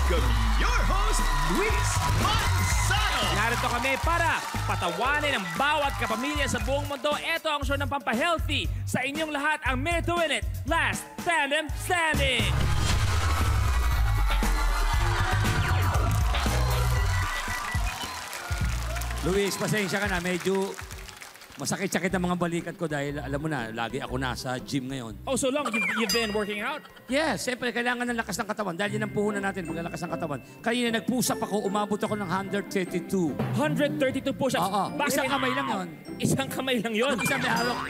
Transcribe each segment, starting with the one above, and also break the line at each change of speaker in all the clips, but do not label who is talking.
welcome your host, Luis Manzano!
Narito kami para patawanin ang bawat kapamilya sa buong mundo. Ito ang show ng pampahealthy sa inyong lahat, ang Minute to Win It, Last Tandem Standing!
Luis, pasensya ka na. Medyo masakit-sakit ang mga balikat ko dahil alam mo na, lagi ako nasa gym ngayon.
Oh, so long you've been working out?
Yes, siyempre, kailangan ng lakas ng katawan. Dahil yan ang puhunan natin, maglalakas ng katawan. Kanina nag-push-up ako, umabot ako ng 132.
132 push-ups?
Oo,
Bakit
isang kamay lang yon.
Isang kamay lang yun?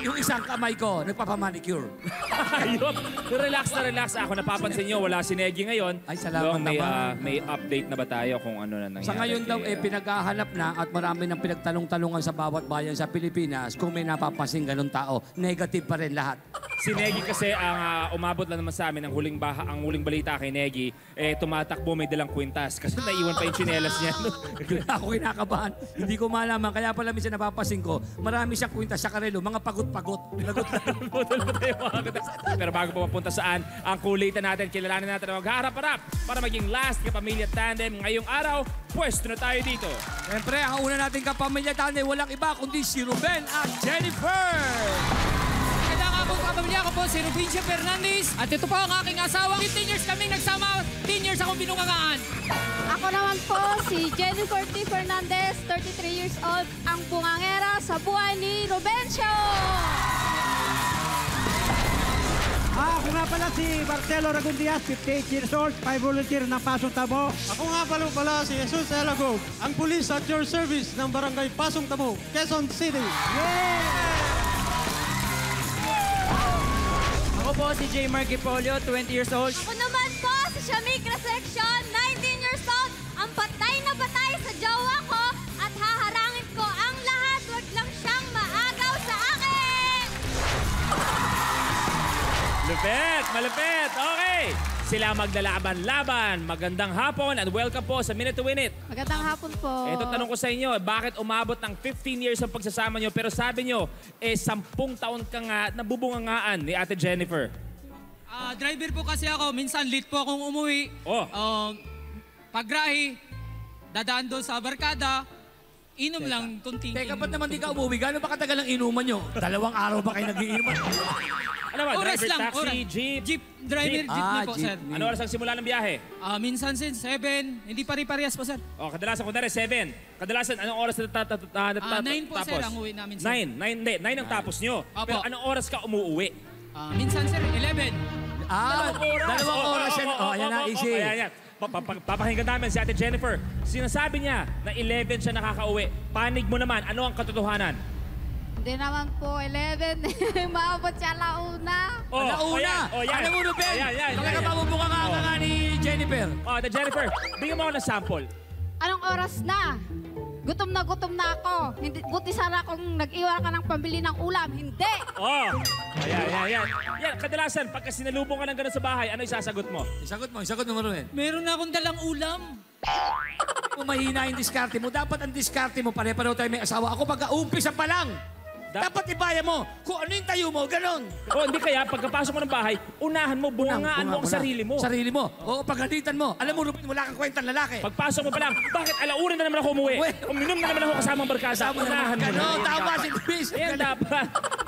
Yung isang kamay ko, nagpapamanicure.
Ayun. Relax na relax. Ako napapansin nyo, wala si Negi ngayon.
Ay, salamat
Long,
naman.
may update na ba tayo kung ano na nangyari?
Sa ngayon daw, pinaghahanap na at marami ng pinagtalong-talungan sa bawat bayan sa Pilipinas. Kung may napapansin ganun tao, negative pa rin lahat.
Si Negi kasi ang umabot lang naman sa amin ang huling balita kay Negi, tumatakbo may dalang kwintas kasi naiwan pa yung tsinelas niya.
Ako kinakabahan. Hindi ko malaman. Kaya pala minsan napapansin ko, marami siyang kwintas sa karelo, mga pagot-pagot.
Pero bago pa mapunta saan, ang kulitan natin, kilalanin natin ang magharap-harap para maging last kapamilya tandem. Ngayong araw, pwesto na tayo dito.
Siyempre, ang una nating kapamilya tandem, walang iba kundi si Ruben at Jennifer.
Kapamilya ko po si Rubincia Fernandez at ito po ang aking asawa. 15 years kaming nagsama, 10 years akong binungangaan.
Ako naman po si Jennifer T. Fernandez, 33 years old, ang bungangera sa buhay ni Rubencio.
Ako nga pala si Marcelo Ragundias, 58 years old, 5 volunteer ng Pasong Tabo.
Ako nga pala si Jesus Elago, ang pulis at your service ng Barangay Pasong Tabo, Quezon City.
Ako po si J. Marquipolio, 20 years old.
Ako naman po si Shamik Resection, 19 years old, ang patay na patay sa jowa ko at haharangin ko ang lahat, wag lang siyang maagaw sa akin.
Lupit! Malupit! Okay! Sila maglalaban-laban. Magandang hapon and welcome po sa Minute to Win It.
Magandang hapon po.
Ito tanong ko sa inyo, bakit umabot ng 15 years ang pagsasama nyo pero sabi nyo, 10 taon ka nga nabubungangaan ni Ate Jennifer?
Driver po kasi ako, minsan late po akong umuwi.
Oh.
Pagrahi, dadaan doon sa barkada, inom lang, kunting.
Teka, ba't naman di ka umuwi? Gano'n ba katagal ang inuman nyo? 2 araw ba kayo nag-iinuman?
Ano ba?
Oras
Driver,
lang,
taxi,
oras.
jeep?
Driver, jeep na po, sir.
jeepney.
Ano oras ang simula ng biyahe?
Minsan, 7, hindi pare-parehas po, sir.
Kadalasan, kunwari, 7. Kadalasan, anong oras na
9 po,
tapos?
sir, ang uwi namin, sir.
9 ang tapos nyo.
Opo.
Pero anong oras ka umuwi?
Minsan, sir, 11.
Dalawang oras yan. Ayan na, easy.
Ayan. Papakinggan namin si Ate Jennifer. Sinasabi niya na 11 siya nakakauwi. Panig mo naman, ano ang katotohanan?
Hindi naman po 11, maabot siya launa.
Alauna!
yan.
Alam mo, Ruben,
Yan.
talaga mabubunga nga ni Jennifer.
Ate Jennifer, bigyan mo ako ng sample.
Anong oras na? Gutom na ako. Hindi, buti sana kung nag-iwan ka ng pambili ng ulam. Hindi!
Ayan. Kadalasan, pagka sinalubong ka ng gano'n sa bahay, ano isasagot mo?
Isagot mo, Ruben.
Meron na akong dalang ulam.
Kung mahina yung diskarte mo, dapat ang diskarte mo, pare-pareho tayo may asawa. Ako pagka-umpisa pa lang, dapat ibaya mo. Kung ano yung tayo mo, ganon.
O hindi kaya, pagkapasok mo ng bahay, unahan mo, bungangaan mo ang sarili mo.
Sarili mo. O pagalitan mo. Alam mo, Ruben, wala kang kwentang lalaki.
Pagpasok mo pa lang, bakit alauna na naman ako umuwi? Uminom na naman ako kasamang barkada. Unahan mo na.
Ganon, tama si Luis.
Ayan dapat.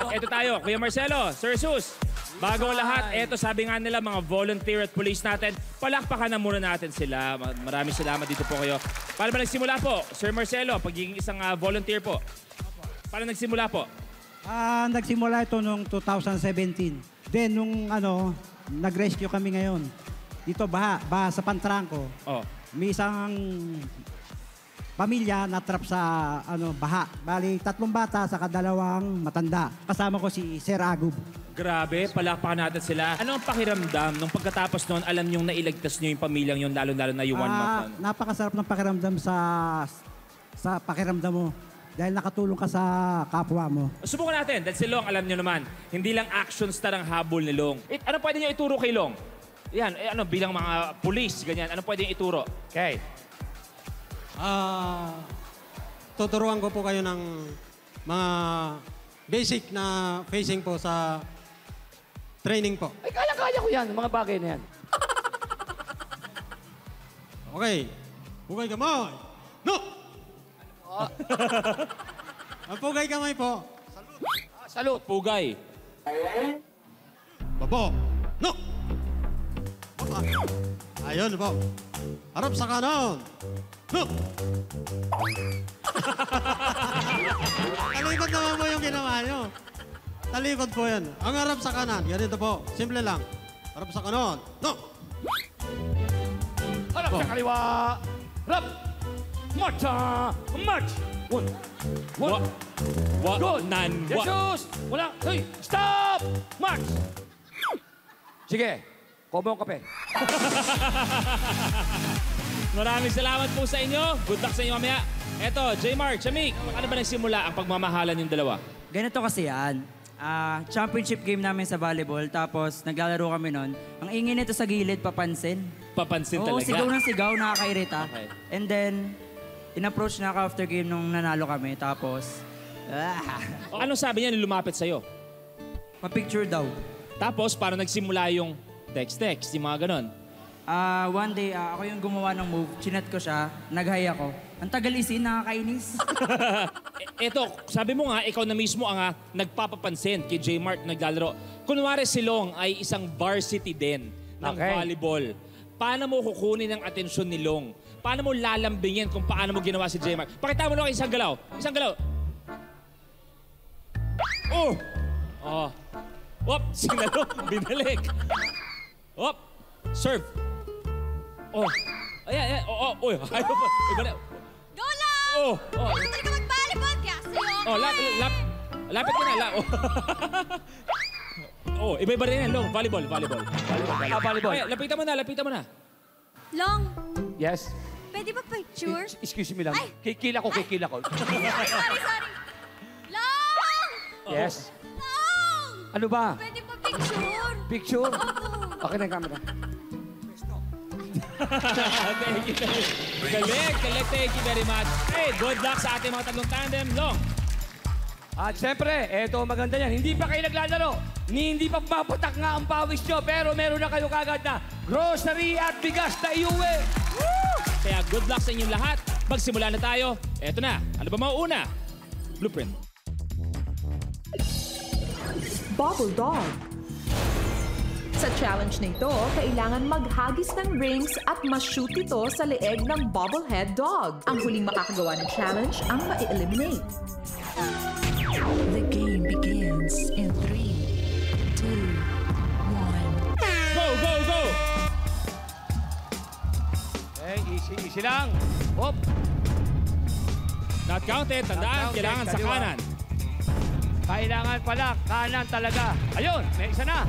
Ito tayo, Kuya Marcelo, Sir Jesus. Bago ang lahat, eto sabi nga nila mga volunteer at police natin, palakpakan na muna natin sila. Maraming salamat dito po kayo. Paano ba nagsimula po, Sir Marcelo, pagiging isang volunteer po? Paano nagsimula po?
Nagsimula ito noong 2017. Then nung nag-rescue kami ngayon. Dito baha sa Pantrangco.
Oh.
May isang pamilya na trap sa baha. Bali, 3 bata sa 2 matanda. Kasama ko si Sir Agub.
Grabe, palakpakan natin sila. Ano ang pakiramdam nung pagkatapos noon, alam niyong nailigtas niyo yung pamilyang yun, lalo-lalo na yung 1 month?
Napakasarap ng pakiramdam sa pakiramdam mo. Dahil nakatulong ka sa kapwa mo.
Subukan natin, dahil si Long, alam niyo naman, hindi lang action star ang habol ni Long. Ano pwede niyo ituro kay Long? Yan, bilang mga pulis, ganyan. Ano pwede niyo ituro? Okay.
Tuturuan ko po kayo ng mga basic na facing po sa training po.
Ay, kaya-kaya ko yan, mga bagay na yan.
Okay. Pugay kamay. No! Ang pugay kamay po.
Salute. Pugay.
Babo. No! Ayun po. Harap sa kanan. No! Talikod naman po yung ginawa nyo. Talikod po yan. Ang harap sa kanan. Ganito po. Simple lang. Harap sa kanan. No!
Harap sa kaliwa. Harap. Marcha. March. One. Good. Jesus. Wala. Hey, stop. March. Sige. Kobo ang kape.
Maraming salamat po sa inyo. Good luck sa inyo mamaya. Eto, J-Mark, Shamik, ano ba nagsimula ang pagmamahalan yung dalawa?
Ganito kasi yan. Championship game namin sa volleyball, tapos naglalaro kami nun. Ang ingin nito sa gilid, papansin.
Papansin
Oo,
talaga.
sigaw ng sigaw, nakakairita.
Okay.
And then, in-approach na ako after game nung nanalo kami. Tapos,
Anong sabi niya nung lumapit sa'yo?
pa-picture daw.
Tapos, parang nagsimula yung text-text, yung mga ganon.
One day, ako yung gumawa ng move. Chinat ko siya, nag-hi ako. Ang tagal isin, nakakainis.
Eto, sabi mo nga, ikaw na mismo ang nagpapapansin kay J-Mart naglalaro. Kunwari si Long ay isang varsity din ng volleyball. Paano mo kukunin ang atensyon ni Long? Paano mo lalambingin kung paano mo ginawa si J-Mart? Pakita mo lang isang galaw. Isang galaw. Oh! Oh. Op! Sinalo. Binalik. Op! Serve. Oh. Ayan, ayan. Oh, oh. Ayaw pa. Iba na.
Go lang!
Oh. Oh.
Gusto talaga mag-volleyball, kaya sa'yo
Oh, lapit ka na. Oh, iba-iba rin yan, Long. Volleyball.
Volleyball.
Ay, lapitan mo na.
Long,
Yes.
pwede ba picture?
Excuse me lang.
Ay!
Kikila ko.
sorry. Long!
Yes.
Long!
Ano ba?
Pwede ba picture?
Picture?
Opo.
Okay na yung camera.
Thank you. Galing. Thank you very much. Hey, good luck sa ating mga tatlong tandem, Long.
At syempre, eto maganda yan. Hindi pa kayo naglalaro. Hindi pa mapatak nga ang pawis nyo. Pero meron na kayo kagad na grocery at bigas na iuwi.
Kaya good luck sa inyong lahat. Magsimula na tayo. Eto na. Ano ba mauuna? Blueprint.
Bubble Dog. Sa challenge na ito, kailangan maghagis ng rings at ma-shoot ito sa leeg ng Bobblehead Dog. Ang huling makakagawa ng challenge ang ma-eliminate.
The game begins in 3, 2, 1.
Go, go, go!
Okay, easy lang. Hop.
Not counted. Tandaan,
Not counted.
kailangan sa
Kaliwa.
kanan.
Kailangan pala, kanan talaga. Ayun, may isa na.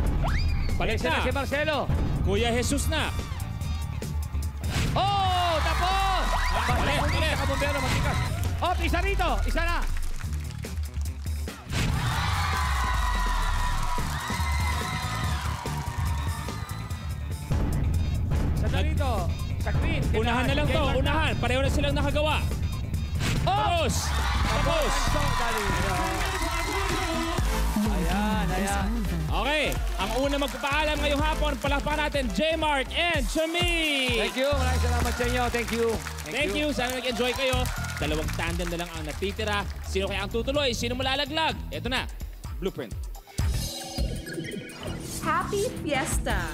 Balik
May isa
na.
si Marcelo.
Kuya Jesus na.
Oh, tapos!
Ulit.
Kabumbero, matikas. Oh, isa rito. Isa na. Isa na rito. Sa green.
Unahan na lang to. Unahan. Pareho na silang nakagawa. Tapos. Tapos.
Ayan.
Okay. Ang una magpapaalam ngayong hapon, palakpakan natin, J-Mark and Chami.
Thank you. Maraming salamat sa inyo. Thank you.
Thank you. Sana nag-enjoy kayo. Dalawang tandem na lang ang natitira. Sino kaya ang tutuloy? Sino malalaglag? Ito na. Blueprint.
Happy Fiesta!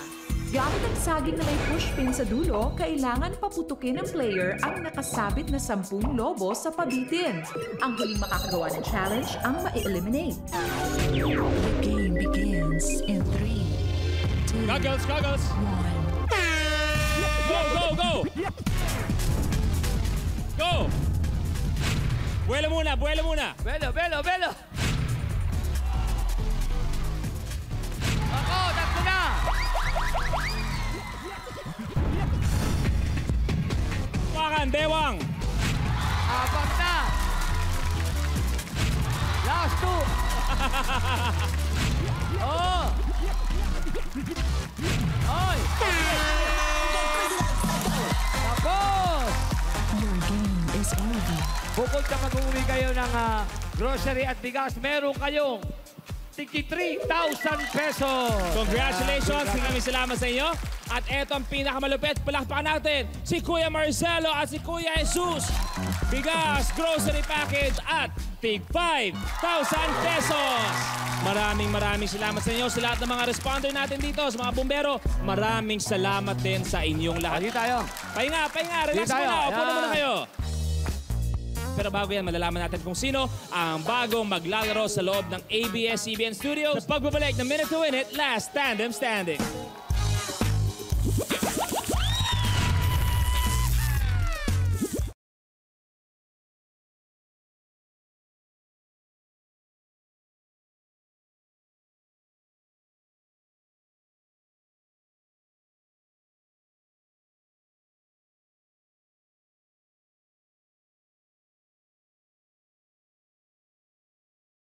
Gamit ang saging na may pushpin sa dulo, kailangan paputukin ng player ang nakasabit na 10 lobo sa pabitin. Ang huling makakagawa ng challenge ang ma-eliminate.
The game begins in 3, 2,
Goggles.
1.
Go! Go! Buwelo muna.
Belo. Ako, tatlo na.
Pakan, Bewang.
Apat na. Last two. Oh. Oy. Tapos.
Your game is over.
Bukod sa mag-uwi kayo ng grocery at bigas, meron kayong 63,000 pesos.
Congratulations! Maraming salamat sa inyo. At eto ang pinakamalupit. Palakpakan natin si Kuya Marcelo at si Kuya Jesus. Bigas, grocery package at tig 5,000 pesos. Maraming salamat sa inyo. Sa lahat ng mga responder natin dito, sa mga bumbero, maraming salamat din sa inyong lahat.
Dito tayo.
Pahinga. Relax
Dito tayo.
muna. Upo na
Ayan.
muna kayo. Pero bago yan, malalaman natin kung sino ang bagong maglalaro sa loob ng ABS-CBN Studios. Sa pagbabalik ng Minute to Win It, Last Tandem Standing.